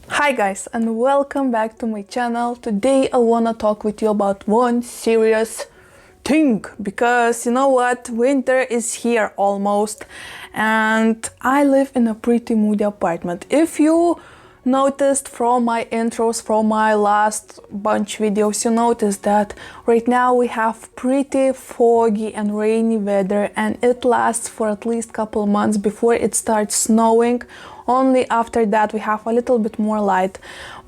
Hi guys, and welcome back to my channel. Today I wanna talk with you about one serious thing, because you know what, winter is here almost, and I live in a pretty moody apartment. If you noticed from my intros, from my last bunch videos, you noticed that right now we have pretty foggy and rainy weather, and it lasts for at least couple months before it starts snowing. Only after that we have a little bit more light.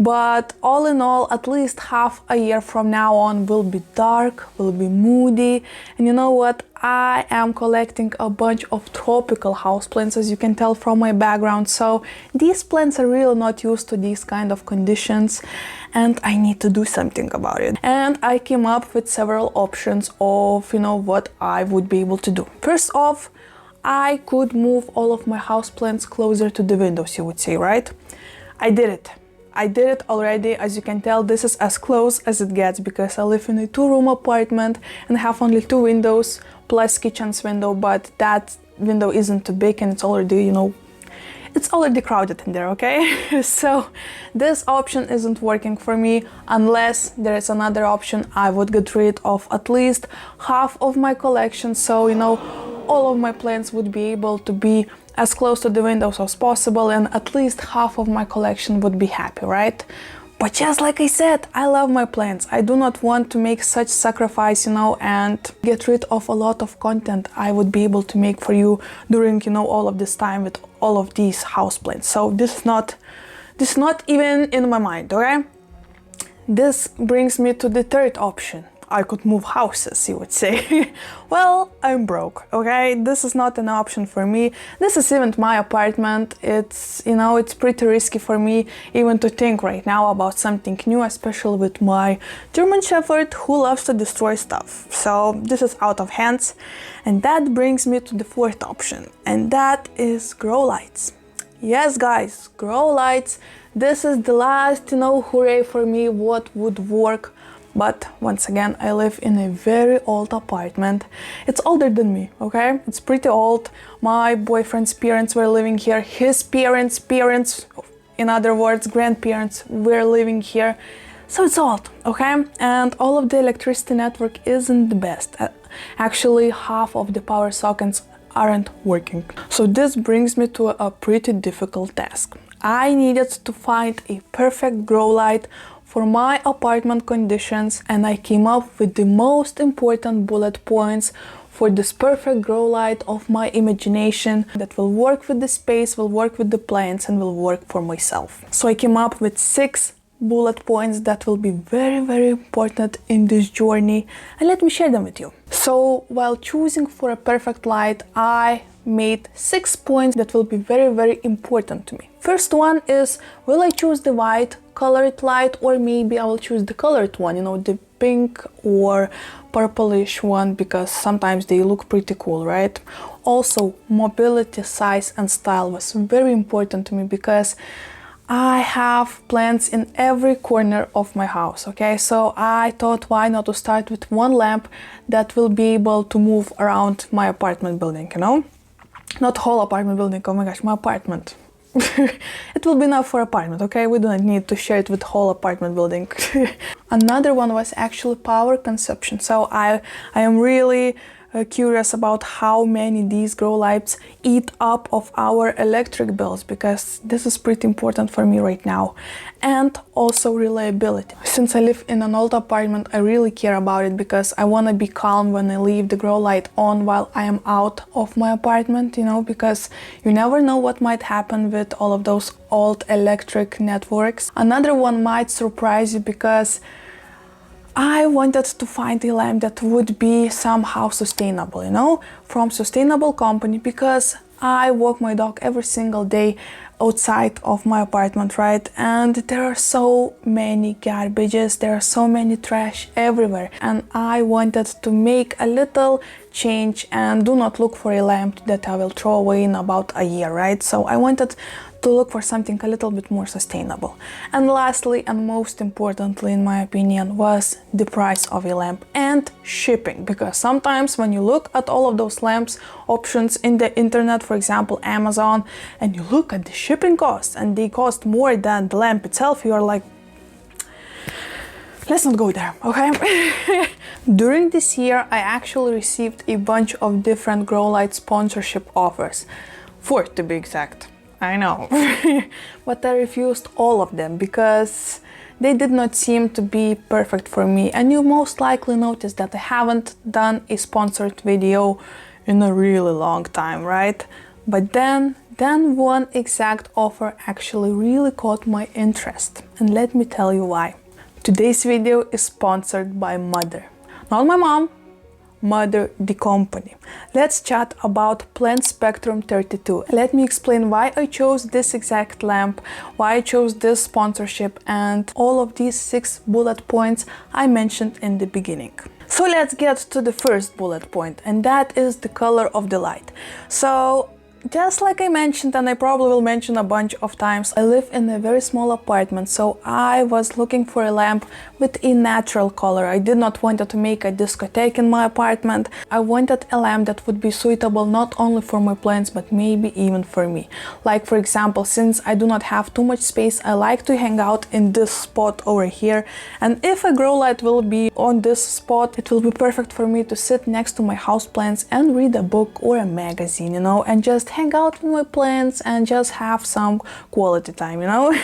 But all in all, at least half a year from now on will be dark, will be moody. And you know what? I am collecting a bunch of tropical houseplants, as you can tell from my background. So these plants are really not used to these kind of conditions, and I need to do something about it. And I came up with several options of, what I would be able to do. First off, I could move all of my houseplants closer to the windows, you would say, right? I did it. I did it already. As you can tell, this is as close as it gets, because I live in a 2-room apartment and have only 2 windows plus kitchen's window, but that window isn't too big and it's already, it's already crowded in there, okay? So this option isn't working for me. Unless there is another option, I would get rid of at least half of my collection, so all of my plants would be able to be as close to the windows as possible, and at least half of my collection would be happy, right? But just like I said, I love my plants. I do not want to make such sacrifice, and get rid of a lot of content I would be able to make for you during, all of this time with all of these houseplants. So this is not even in my mind, okay? This brings me to the third option. I could move houses, you would say. Well, I'm broke, okay? This is not an option for me. This isn't my apartment. It's pretty risky for me even to think right now about something new, especially with my German Shepherd who loves to destroy stuff. So this is out of hands. And that brings me to the fourth option, and that is grow lights. Yes, guys, grow lights. This is the last, hooray for me, what would work. But once again, I live in a very old apartment. It's older than me, okay? It's pretty old. My boyfriend's parents were living here. His parents, in other words, grandparents, were living here. So it's old, okay? And all of the electricity network isn't the best. Actually, half of the power sockets aren't working. So this brings me to a pretty difficult task. I needed to find a perfect grow light for my apartment conditions, and I came up with the most important bullet points for this perfect grow light of my imagination that will work with the space, will work with the plants, and will work for myself. So I came up with 6 bullet points that will be very, very important in this journey, and let me share them with you. So while choosing for a perfect light, I made 6 points that will be very, very important to me. First one is, will I choose the white colored light, or maybe I will choose the colored one, the pink or purplish one, because sometimes they look pretty cool, right? Also, mobility, size and style was very important to me, because I have plants in every corner of my house, okay? So I thought, why not to start with one lamp that will be able to move around my apartment building, Not whole apartment building, oh my gosh, my apartment. It will be enough for apartment, okay? We don't need to share it with whole apartment building. Another one was actually power consumption. So I am really curious about how many these grow lights eat up of our electric bills, because this is pretty important for me right now. And also reliability. Since I live in an old apartment, I really care about it, because I want to be calm when I leave the grow light on while I am out of my apartment, because you never know what might happen with all of those old electric networks. Another one might surprise you, because I wanted to find a lamp that would be somehow sustainable, from sustainable company, because I walk my dog every single day outside of my apartment, right? And there are so many garbages, there are so many trash everywhere. And I wanted to make a little change and do not look for a lamp that I will throw away in about a year, right? So I wanted to look for something a little bit more sustainable. And lastly, and most importantly in my opinion, was the price of a lamp and shipping, because sometimes when you look at all of those lamps options in the internet, for example Amazon, and you look at the shipping costs and they cost more than the lamp itself, you are like, let's not go there, okay? During this year, I actually received a bunch of different grow light sponsorship offers, 4 to be exact. I know, but I refused all of them because they did not seem to be perfect for me. And you most likely noticed that I haven't done a sponsored video in a really long time, right? But then one exact offer actually really caught my interest. And let me tell you why. Today's video is sponsored by Mother. Not my mom, Mother the company. Let's chat about PlantSpectrum32. Let me explain why I chose this exact lamp, why I chose this sponsorship, and all of these 6 bullet points I mentioned in the beginning. So let's get to the first bullet point, and that is the color of the light. So just like I mentioned, and I probably will mention a bunch of times, I live in a very small apartment, so I was looking for a lamp with a natural color. I did not want to make a discotheque in my apartment. I wanted a lamp that would be suitable not only for my plants, but maybe even for me. Like for example, since I do not have too much space, I like to hang out in this spot over here. And if a grow light will be on this spot, it will be perfect for me to sit next to my houseplants and read a book or a magazine, you know, and just hang out with my plants and just have some quality time, you know.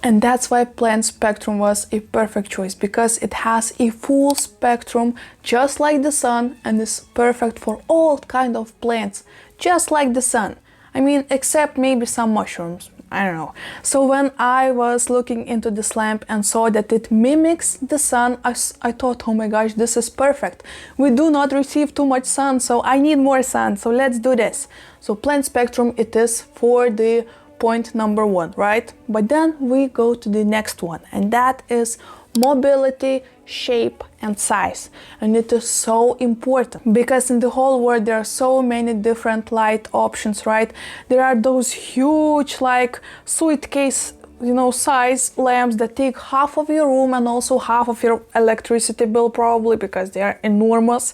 And that's why PlantSpectrum was a perfect choice, because it has a full spectrum just like the sun and is perfect for all kind of plants, just like the sun. I mean, except maybe some mushrooms, I don't know. So when I was looking into this lamp and saw that it mimics the sun, I thought, oh my gosh, this is perfect. We do not receive too much sun, so I need more sun, so let's do this. So PlantSpectrum it is for the point number 1, right? But then we go to the next one, and that is mobility, shape and size. And it is so important because in the whole world there are so many different light options, right? There are those huge like suitcase, you know, size lamps that take half of your room and also half of your electricity bill probably, because they are enormous.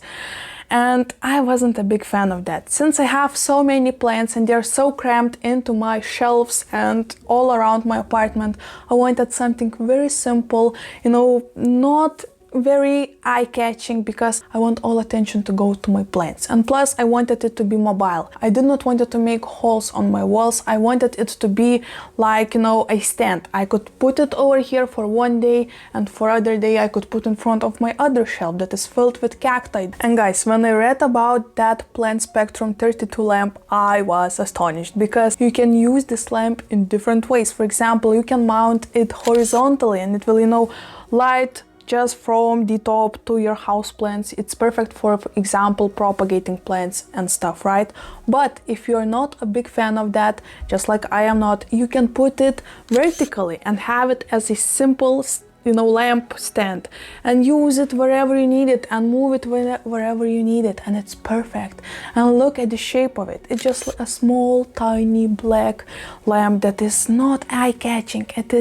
And I wasn't a big fan of that. Since I have so many plants and they're so cramped into my shelves and all around my apartment, I wanted something very simple, you know, not very eye-catching, because I want all attention to go to my plants. And plus I wanted it to be mobile. I did not want it to make holes on my walls. I wanted it to be like, you know, a stand. I could put it over here for one day, and for other day I could put in front of my other shelf that is filled with cacti. And guys, when I read about that PlantSpectrum32 lamp, I was astonished, because you can use this lamp in different ways. For example, you can mount it horizontally and it will, you know, light just from the top to your house plants. It's perfect for example propagating plants and stuff, right? But if you're not a big fan of that, just like I am not, you can put it vertically and have it as a simple, you know, lamp stand, and use it wherever you need it and move it wherever you need it, and it's perfect. And look at the shape of it. It's just a small tiny black lamp that is not eye-catching. It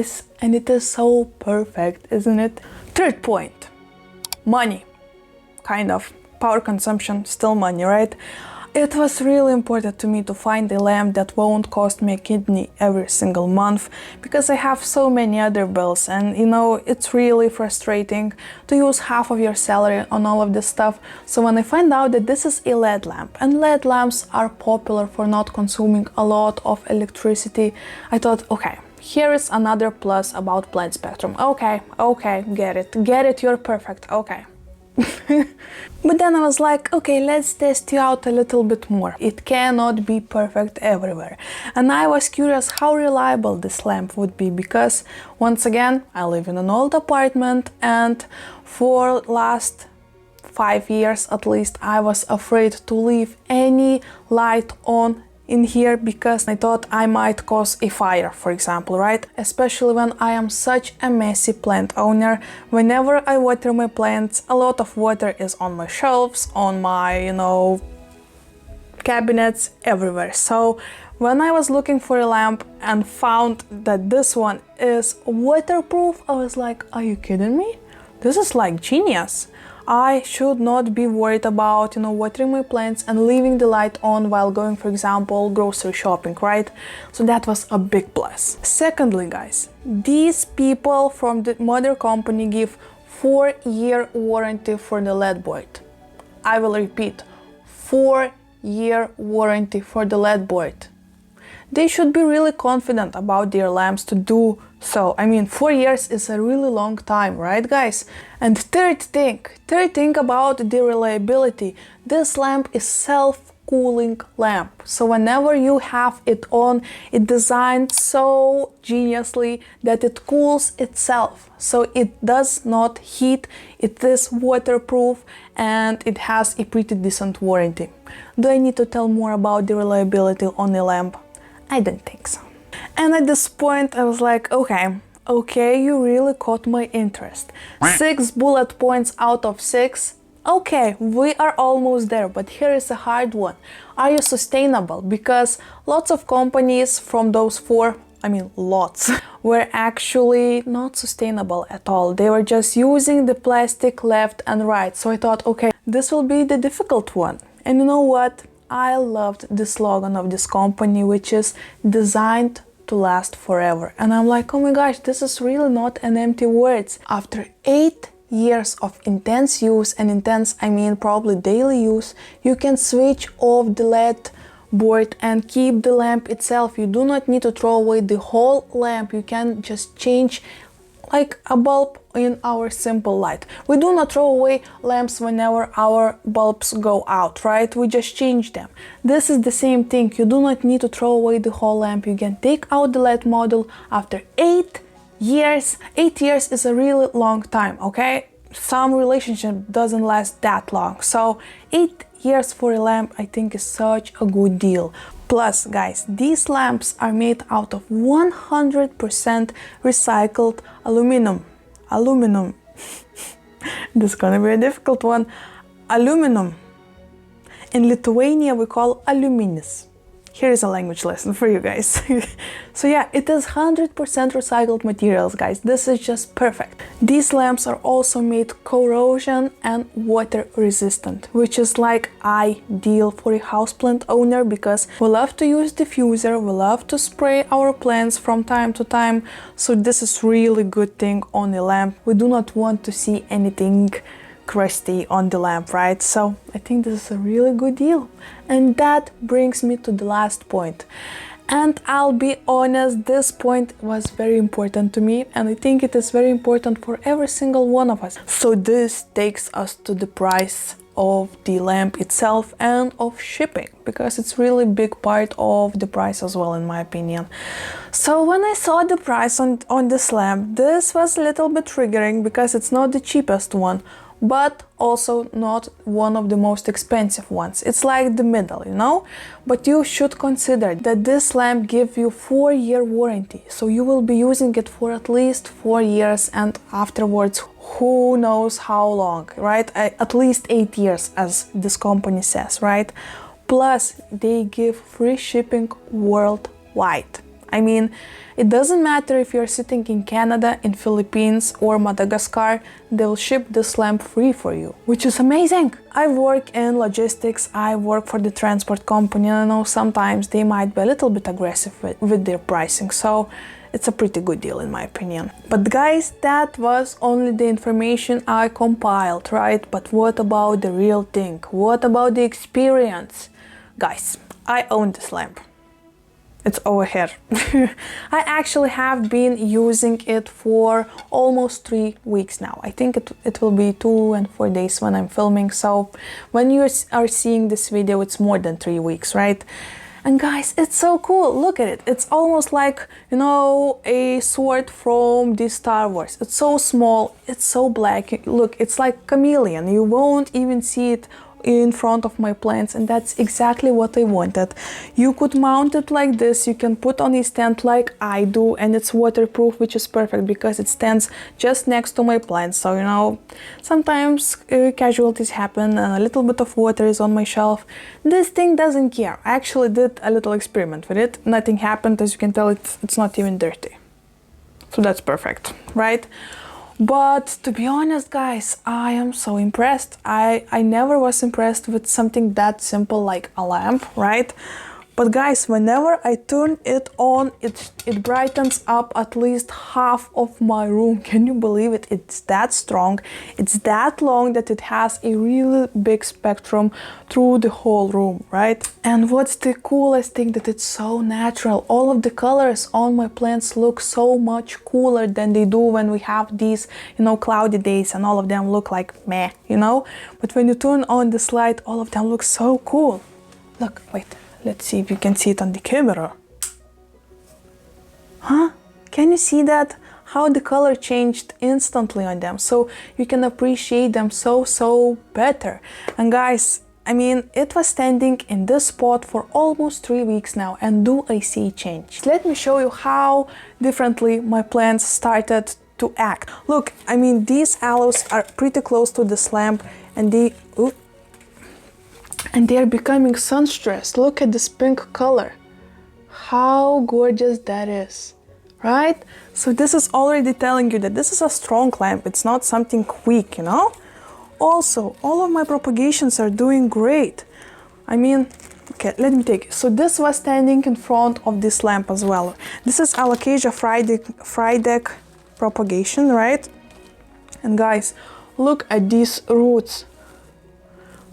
is so perfect, isn't it? Third point, money. Kind of. Power consumption, still money, right? It was really important to me to find a lamp that won't cost me a kidney every single month, because I have so many other bills, and you know, it's really frustrating to use half of your salary on all of this stuff. So when I find out that this is a LED lamp, and LED lamps are popular for not consuming a lot of electricity, I thought, okay, here is another plus about PlantSpectrum. Okay, get it, you're perfect, okay. But then I was like, okay, let's test you out a little bit more. It cannot be perfect everywhere. And I was curious how reliable this lamp would be, because once again, I live in an old apartment, and for last 5 years at least, I was afraid to leave any light on in here, because I thought I might cause a fire, for example, right? Especially when I am such a messy plant owner. Whenever I water my plants, a lot of water is on my shelves, on my, you know, cabinets, everywhere. So When I was looking for a lamp and found that this one is waterproof, I was like, are you kidding me? This is like genius. I should not be worried about, watering my plants and leaving the light on while going, for example, grocery shopping, right? So that was a big plus. Secondly, guys, these people from the mother company give 4-year warranty for the LED board. I will repeat, 4-year warranty for the LED board. They should be really confident about their lamps to do so. I mean, 4 years is a really long time, right, guys? And third thing about the reliability. This lamp is self-cooling lamp. So whenever you have it on, it's designed so geniusly that it cools itself. So it does not heat, it is waterproof, and it has a pretty decent warranty. Do I need to tell more about the reliability on the lamp? I don't think so. And at this point I was like, okay, you really caught my interest. 6 bullet points out of 6. Okay, we are almost there, but here is a hard one. Are you sustainable? Because lots of companies from those 4, lots, were actually not sustainable at all. They were just using the plastic left and right. So I thought, okay, this will be the difficult one. And you know what? I loved the slogan of this company, which is designed to last forever. And I'm like, oh my gosh, this is really not an empty words. After 8 years of intense use, and intense I mean probably daily use, you can switch off the LED board and keep the lamp itself. You do not need to throw away the whole lamp. You can just change like a bulb in our simple light. We do not throw away lamps whenever our bulbs go out, right? We just change them. This is the same thing. You do not need to throw away the whole lamp. You can take out the LED module after 8 years. 8 years is a really long time, okay? Some relationship doesn't last that long. So 8 years for a lamp, I think, is such a good deal. Plus, guys, these lamps are made out of 100% recycled aluminum. This is gonna be a difficult one. Aluminum. In Lithuania, we call aluminis. Here is a language lesson for you guys. So yeah, it is 100% recycled materials, guys. This is just perfect. These lamps are also made corrosion and water resistant, which is like ideal for a houseplant owner, because we love to use diffuser, we love to spray our plants from time to time. So this is really good thing on the lamp. We do not want to see anything crusty on the lamp, right? So I think this is a really good deal. And that brings me to the last point. And I'll be honest, this point was very important to me, and I think it is very important for every single one of us. So this takes us to the price of the lamp itself and of shipping, because it's really big part of the price as well, in my opinion. So when I saw the price on this lamp, this was a little bit triggering, because it's not the cheapest one, but also not one of the most expensive ones. It's like the middle, But you should consider that this lamp gives you 4-year warranty. So you will be using it for at least 4 years, and afterwards, who knows how long, right? At least 8 years, as this company says, right? Plus, they give free shipping worldwide. I mean, it doesn't matter if you're sitting in Canada, in Philippines, or Madagascar, they'll ship this lamp free for you, which is amazing. I work in logistics, I work for the transport company, and I know sometimes they might be a little bit aggressive with their pricing, so it's a pretty good deal in my opinion. But guys, that was only the information I compiled, right? But what about the real thing? What about the experience? Guys, I own this lamp. It's over here. I actually have been using it for almost 3 weeks now. I think it will be 2 and 4 days when I'm filming. So when you are seeing this video, it's more than 3 weeks, right? And guys, it's so cool. Look at it. It's almost like, a sword from the Star Wars. It's so small. It's so black. Look, it's like chameleon. You won't even see it in front of my plants, and that's exactly what I wanted. You could mount it like this, you can put on a stand like I do, and it's waterproof, which is perfect because it stands just next to my plants. So, you know, sometimes casualties happen and a little bit of water is on my shelf. This thing doesn't care. I actually did a little experiment with it. Nothing happened. As you can tell, it's not even dirty. So that's perfect, right? But to be honest, guys, I am so impressed. I never was impressed with something that simple like a lamp, right? But guys, whenever I turn it on, it brightens up at least half of my room. Can you believe it? It's that strong. It's that long that it has a really big spectrum through the whole room, right? And what's the coolest thing, that it's so natural. All of the colors on my plants look so much cooler than they do when we have these, you know, cloudy days and all of them look like meh, you know? But when you turn on this light, all of them look so cool. Look, wait. Let's see if you can see it on the camera. Huh? Can you see that? How the color changed instantly on them. So you can appreciate them so better. And guys, I mean, it was standing in this spot for almost 3 weeks now, and do I see change? Let me show you how differently my plants started to act. Look, I mean, these aloes are pretty close to this lamp, and they are becoming sun-stressed. Look at this pink color. How gorgeous that is, right? So this is already telling you that this is a strong lamp. It's not something quick, you know? Also, all of my propagations are doing great. I mean, okay, let me take it. So this was standing in front of this lamp as well. This is Alocasia frydek propagation, right? And guys, look at these roots.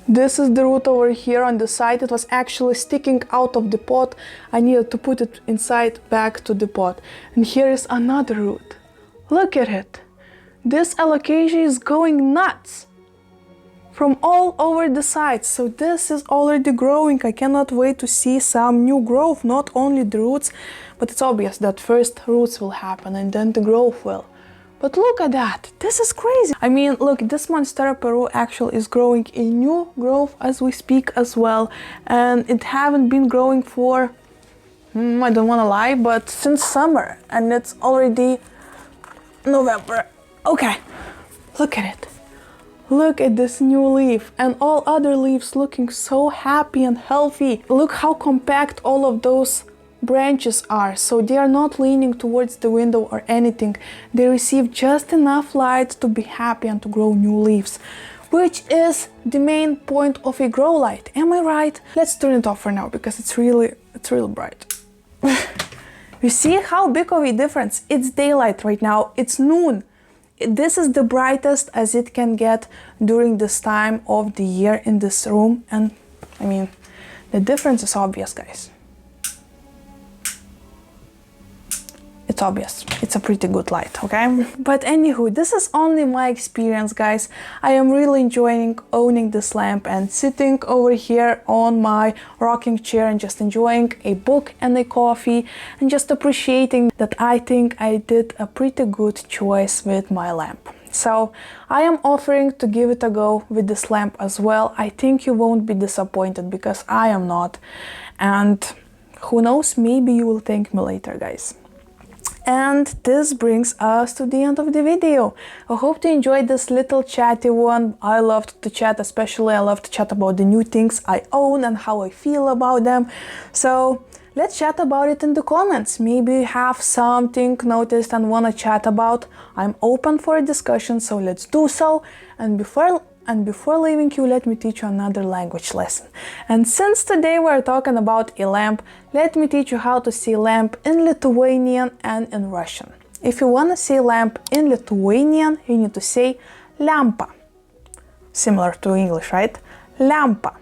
This is the root over here on the side. It was actually sticking out of the pot. I needed to put it inside back to the pot. And here is another root. Look at it. This Alocasia is going nuts from all over the sides. So this is already growing. I cannot wait to see some new growth, not only the roots, but it's obvious that first roots will happen and then the growth will. But look at that, this is crazy. I mean, look, this Monstera Peru actually is growing a new growth as we speak as well. And it haven't been growing for, I don't want to lie, but since summer. And it's already November. Okay, look at it. Look at this new leaf, and all other leaves looking so happy and healthy. Look how compact all of those branches are, so they are not leaning towards the window or anything. They receive just enough light to be happy and to grow new leaves, which is the main point of a grow light. Am I right? Let's turn it off for now because it's really bright. You see how big of a difference? It's daylight right now, it's noon. This is the brightest as it can get during this time of the year in this room, and I mean, the difference is obvious, guys. It's obvious. It's a pretty good light, okay? But anywho, this is only my experience, guys. I am really enjoying owning this lamp and sitting over here on my rocking chair and just enjoying a book and a coffee and just appreciating that I think I did a pretty good choice with my lamp. So I am offering to give it a go with this lamp as well. I think you won't be disappointed because I am not. And who knows, maybe you will thank me later, guys. And this brings us to the end of the video. I hope you enjoyed this little chatty one. I loved to chat, especially I love to chat about the new things I own and how I feel about them. So let's chat about it in the comments. Maybe you have something noticed and want to chat about. I'm open for a discussion, so let's do so. And before leaving you, let me teach you another language lesson. And since today we're talking about a lamp, let me teach you how to say lamp in Lithuanian and in Russian. If you want to say lamp in Lithuanian, you need to say lampa. Similar to English, right? Lampa.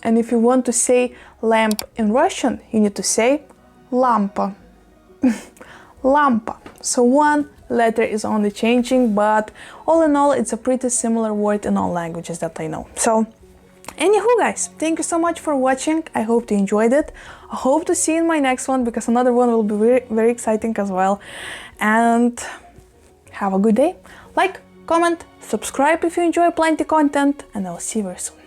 And if you want to say lamp in Russian, you need to say lampa. Lampa. So one letter is only changing, but all in all, it's a pretty similar word in all languages that I know. So, anywho, guys, thank you so much for watching. I hope you enjoyed it. I hope to see you in my next one because another one will be very, very exciting as well. And have a good day. Like, comment, subscribe if you enjoy plenty content, and I'll see you very soon.